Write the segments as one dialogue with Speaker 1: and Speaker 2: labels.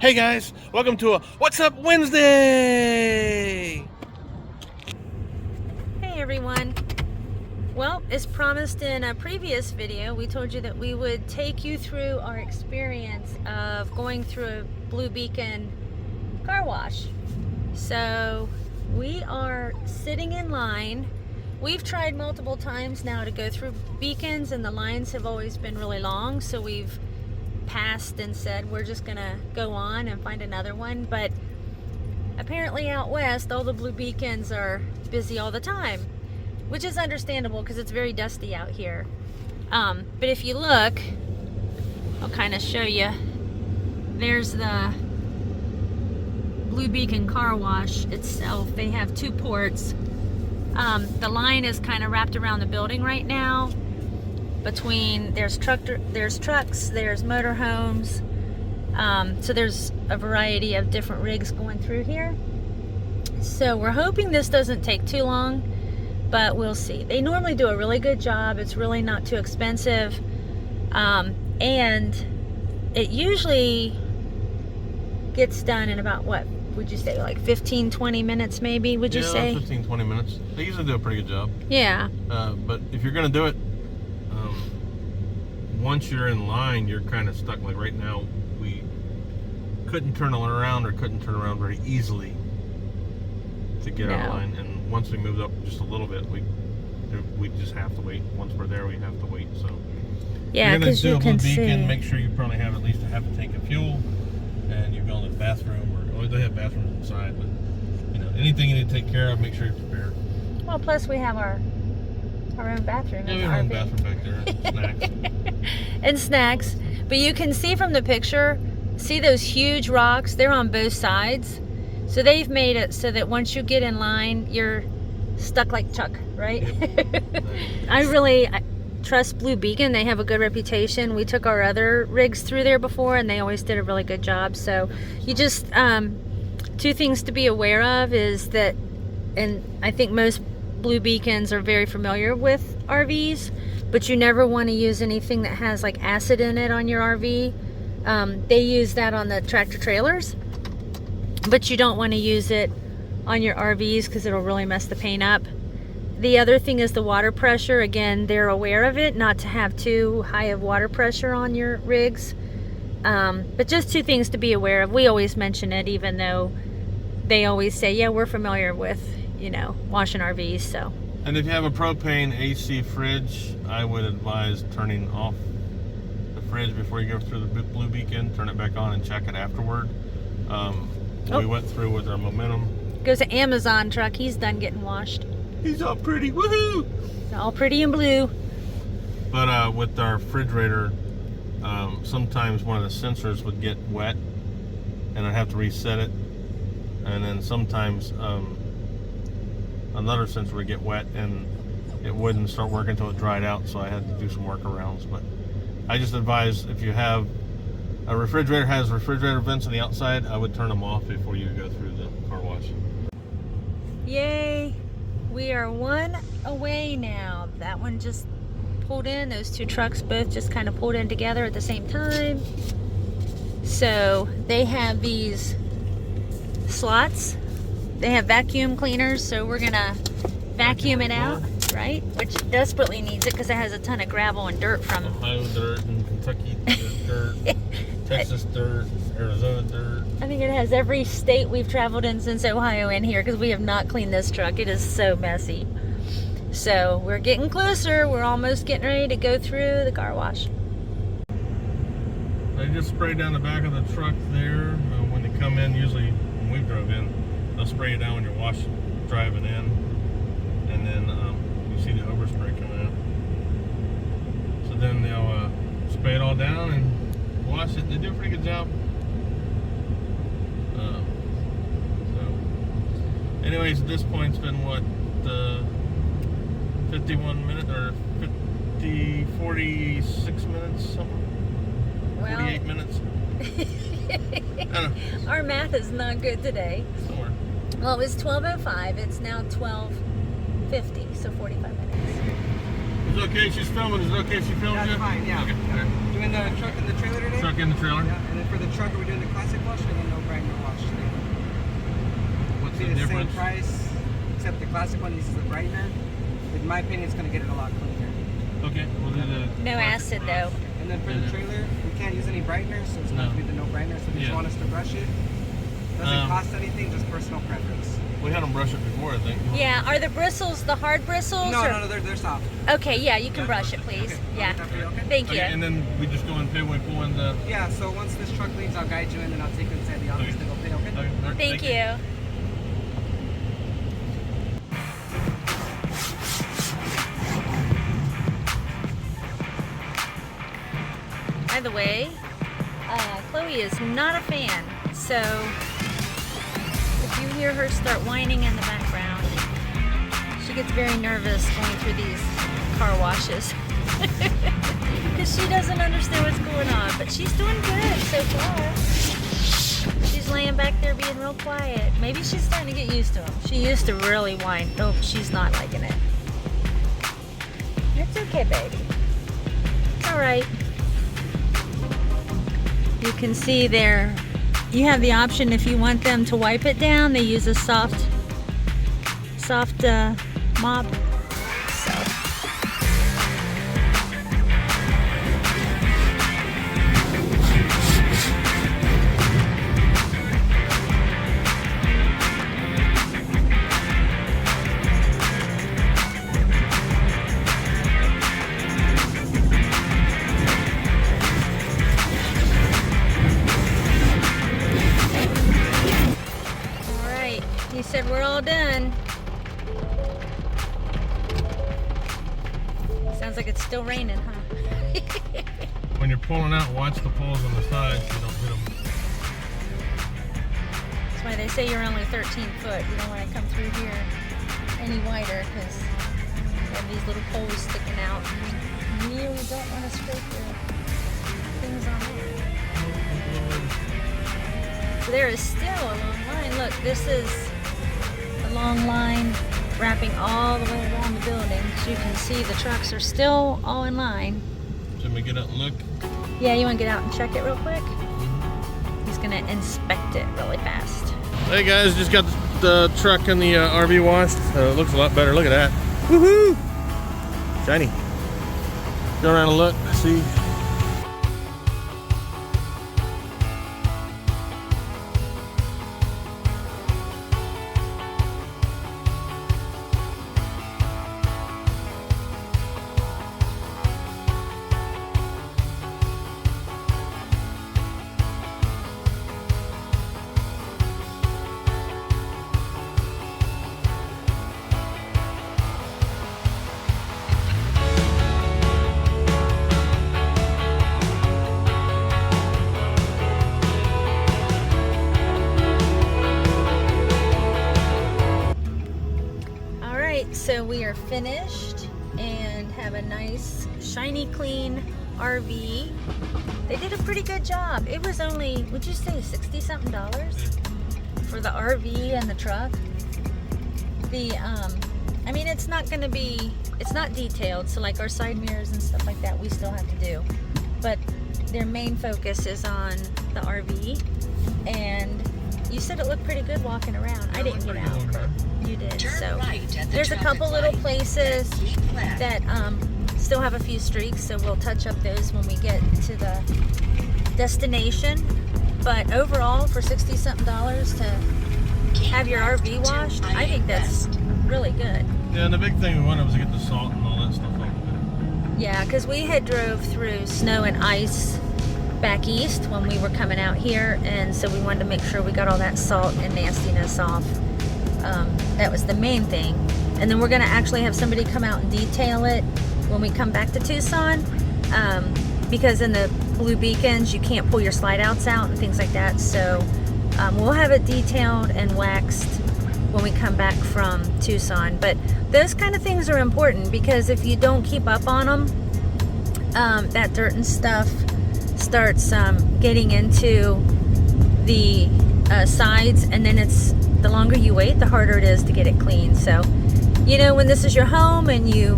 Speaker 1: Hey guys, welcome to a What's Up Wednesday!
Speaker 2: Hey everyone. Well, as promised in a previous video, we told you that we would take you through our experience of going through a Blue Beacon car wash. So we are sitting in line. We've tried multiple times now to go through Beacons and the lines have always been really long, so we've passed and said we're just gonna go on and find another one. But apparently out west all the Blue Beacons are busy all the time, which is understandable because it's very dusty out here. But if you look, I'll kind of show you. There's the Blue Beacon car wash itself. They have two ports. The line is kind of wrapped around the building right now. Between there's trucks, there's motorhomes. So there's a variety of different rigs going through here. So we're hoping this doesn't take too long, but we'll see. They normally do a really good job. It's really not too expensive. And it usually gets done in about, what would you say, like 15-20 minutes maybe, would you say?
Speaker 1: 15-20 minutes. They usually do a pretty good job.
Speaker 2: Yeah.
Speaker 1: But if you're gonna do it, once you're in line, you're kind of stuck. Like right now, we couldn't turn around very easily to get out of line. And once we moved up just a little bit, we just have to wait. Once we're there, we have to wait. So
Speaker 2: yeah, because you can
Speaker 1: see.
Speaker 2: See.
Speaker 1: Make sure you probably have at least a half a tank of fuel, and you're going to the bathroom, or they have bathrooms inside. But you know, anything you need to take care of, make sure you're prepared.
Speaker 2: Well, plus we have our own bathroom.
Speaker 1: Yeah, we have our own bathroom back there. Snacks.
Speaker 2: And snacks. But you can see from the picture, see those huge rocks? They're on both sides. So they've made it so that once you get in line, you're stuck like Chuck, right? Yep. I trust Blue Beacon. They have a good reputation. We took our other rigs through there before and they always did a really good job. So you just, two things to be aware of is that, and I think most Blue Beacons are very familiar with RVs, but you never want to use anything that has like acid in it on your RV. They use that on the tractor trailers, but you don't want to use it on your RVs because it'll really mess the paint up. The other thing is the water pressure. Again, they're aware of it, not to have too high of water pressure on your rigs. But just two things to be aware of. We always mention it, even though they always say, yeah, we're familiar with, you know, washing RVs. So.
Speaker 1: And if you have a propane AC fridge, I would advise turning off the fridge before you go through the Blue Beacon. Turn it back on and check it afterward. We went through with our Momentum.
Speaker 2: Goes to Amazon truck. He's done getting washed.
Speaker 1: He's all pretty. Woohoo!
Speaker 2: It's all pretty and blue.
Speaker 1: But with our refrigerator, sometimes one of the sensors would get wet, and I'd have to reset it. And then sometimes another sensor would get wet and it wouldn't start working until it dried out, so I had to do some workarounds. But I just advise, if you have a refrigerator has refrigerator vents on the outside, I would turn them off before you go through the car wash.
Speaker 2: Yay, we are one away now. That one just pulled in. Those two trucks both just kind of pulled in together at the same time. So they have these slots. They have vacuum cleaners, so we're gonna vacuum it out, right? Which desperately needs it because it has a ton of gravel and dirt from
Speaker 1: Ohio dirt and Kentucky dirt, Texas dirt, Arizona dirt.
Speaker 2: I think it has every state we've traveled in since Ohio in here because we have not cleaned this truck. It is so messy. So we're getting closer. We're almost getting ready to go through the car wash.
Speaker 1: They just spray down the back of the truck there when they come in. Usually when we drove in, they'll spray it down when you're driving in, and then you see the overspray coming out. So then they'll spray it all down and wash it. They do a pretty good job. Anyways, at this point, it's been what, 51 minutes or 46 minutes, something. 48 minutes. I don't know.
Speaker 2: Our math is not good today.
Speaker 1: Somewhere.
Speaker 2: Well, it was 12:05. It's now 12:50, so 45 minutes.
Speaker 1: it's okay. She's filming. Is it okay if she films you?
Speaker 3: That's fine, yeah.
Speaker 1: Okay.
Speaker 3: Yeah.
Speaker 1: All right.
Speaker 3: Doing the truck and the trailer today?
Speaker 1: Truck in the trailer.
Speaker 3: Yeah, and then for the truck, are we doing the classic wash or the no brightener wash today?
Speaker 1: What's
Speaker 3: It'll
Speaker 1: the
Speaker 3: be the
Speaker 1: difference?
Speaker 3: same price, except the classic one uses the brightener. In my opinion, it's going to get it a lot cleaner.
Speaker 1: Okay, we'll do the.
Speaker 2: No acid though.
Speaker 3: And then for the trailer, we can't use any brightener, so it's going to be the no brightener. So if you
Speaker 1: Yeah.
Speaker 3: want us to brush it, doesn't
Speaker 1: Um,
Speaker 3: cost anything, just personal preference.
Speaker 1: We had them brush it before, I think.
Speaker 2: Yeah, are the bristles the hard bristles?
Speaker 3: No,
Speaker 2: or-
Speaker 3: no, they're soft.
Speaker 2: Okay, yeah, you can brush it, please.
Speaker 3: Okay,
Speaker 2: Yeah.
Speaker 3: I'll get that for you, okay?
Speaker 2: Thank you.
Speaker 1: Okay, and then we just go and pay when we pull in the.
Speaker 3: Yeah, so once this truck leaves, I'll guide you in and I'll take you inside the office
Speaker 1: Okay.
Speaker 3: to go pay, okay?
Speaker 1: Okay, all right,
Speaker 2: Thank you. By the way, Chloe is not a fan, so if you hear her start whining in the background, she gets very nervous going through these car washes because she doesn't understand what's going on, but she's doing good so far. She's laying back there being real quiet. Maybe she's starting to get used to them. She used to really whine. Oh, she's not liking it. It's okay, baby. It's all right. You can see there, you have the option if you want them to wipe it down. They use a soft mop. So. He said we're all done. Sounds like it's still raining, huh?
Speaker 1: When you're pulling out, watch the poles on the sides so you don't hit them.
Speaker 2: That's why they say you're only 13 foot. You don't want to come through here any wider because you have these little poles sticking out. And you really don't want to scrape your things on there. So there is still a long line. Look, this is a long line wrapping all the way around the building. So you can see the trucks are still all in line.
Speaker 1: Should we get out and look?
Speaker 2: Yeah, you want to get out and check it real quick? He's going to inspect it really fast.
Speaker 1: Hey guys, just got the truck and the RV washed. It looks a lot better. Look at that. Woohoo! Shiny. Go around and look. See.
Speaker 2: So we are finished and have a nice shiny clean RV. They did a pretty good job. It was only, would you say, $60 something for the RV and the truck. I mean, it's not going to be, it's not detailed, so like our side mirrors and stuff like that we still have to do, but their main focus is on the RV. And you said it looked pretty good walking around. I didn't get out, but you did. So there's a couple little places that still have a few streaks, so we'll touch up those when we get to the destination. But overall, for $60 something to have your RV washed, I think that's really good.
Speaker 1: Yeah, and the big thing we wanted was to get the salt and all that stuff off of it.
Speaker 2: Yeah, because we had drove through snow and ice back east when we were coming out here, and so we wanted to make sure we got all that salt and nastiness off. That was the main thing. And then we're going to actually have somebody come out and detail it when we come back to Tucson, because in the Blue Beacons you can't pull your slide outs out and things like that. So we'll have it detailed and waxed when we come back from Tucson. But those kind of things are important, because if you don't keep up on them, that dirt and stuff starts getting into the sides, and then it's, the longer you wait, the harder it is to get it clean. So, you know, when this is your home and you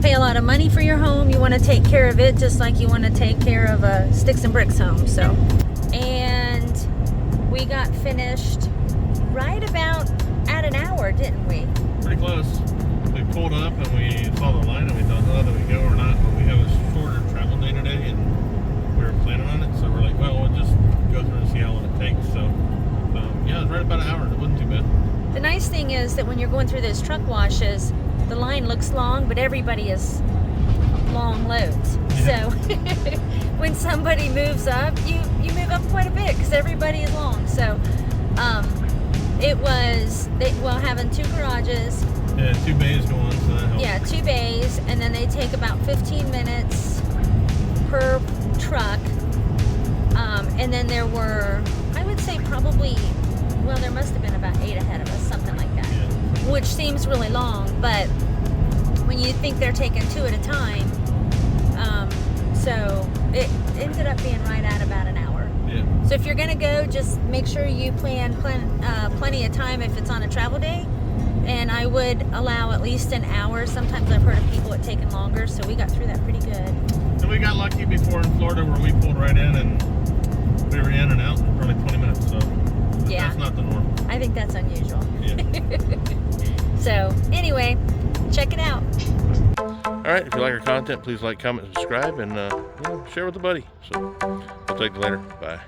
Speaker 2: pay a lot of money for your home. You want to take care of it just like you want to take care of a sticks and bricks home. So, and we got finished right about at an hour, didn't we?
Speaker 1: Pretty close. We pulled up and we saw the line and we thought, oh, do we go or not? But we have a shorter travel day today and we were planning on it. So we're like, well, we'll just go through and see how long it takes. So, yeah, it was right about an hour. It wasn't too bad.
Speaker 2: The nice thing is that when you're going through those truck washes, the line looks long, but everybody is long loads.
Speaker 1: Yeah.
Speaker 2: So when somebody moves up, you move up quite a bit because everybody is long. So it was, having two garages.
Speaker 1: Yeah, 2 bays going, so that helps.
Speaker 2: Yeah, 2 bays, and then they take about 15 minutes per truck. And then there were, I would say probably, well, there must have been about 8 ahead of us, something like that.
Speaker 1: Yeah.
Speaker 2: Which seems really long, but when you think they're taking 2 at a time, so it ended up being right at about an hour.
Speaker 1: Yeah.
Speaker 2: So if you're gonna go, just make sure you plan plenty of time if it's on a travel day, and I would allow at least an hour. Sometimes I've heard of people it taking longer, so we got through that pretty good.
Speaker 1: And we got lucky before in Florida where we pulled right in and we were in and out in probably 20 minutes, so
Speaker 2: Yeah.
Speaker 1: that's not the norm.
Speaker 2: I think that's unusual.
Speaker 1: Yeah.
Speaker 2: So anyway, check it out.
Speaker 1: All right, if you like our content, please like, comment, subscribe, and share with a buddy. So we'll talk to you later. Bye.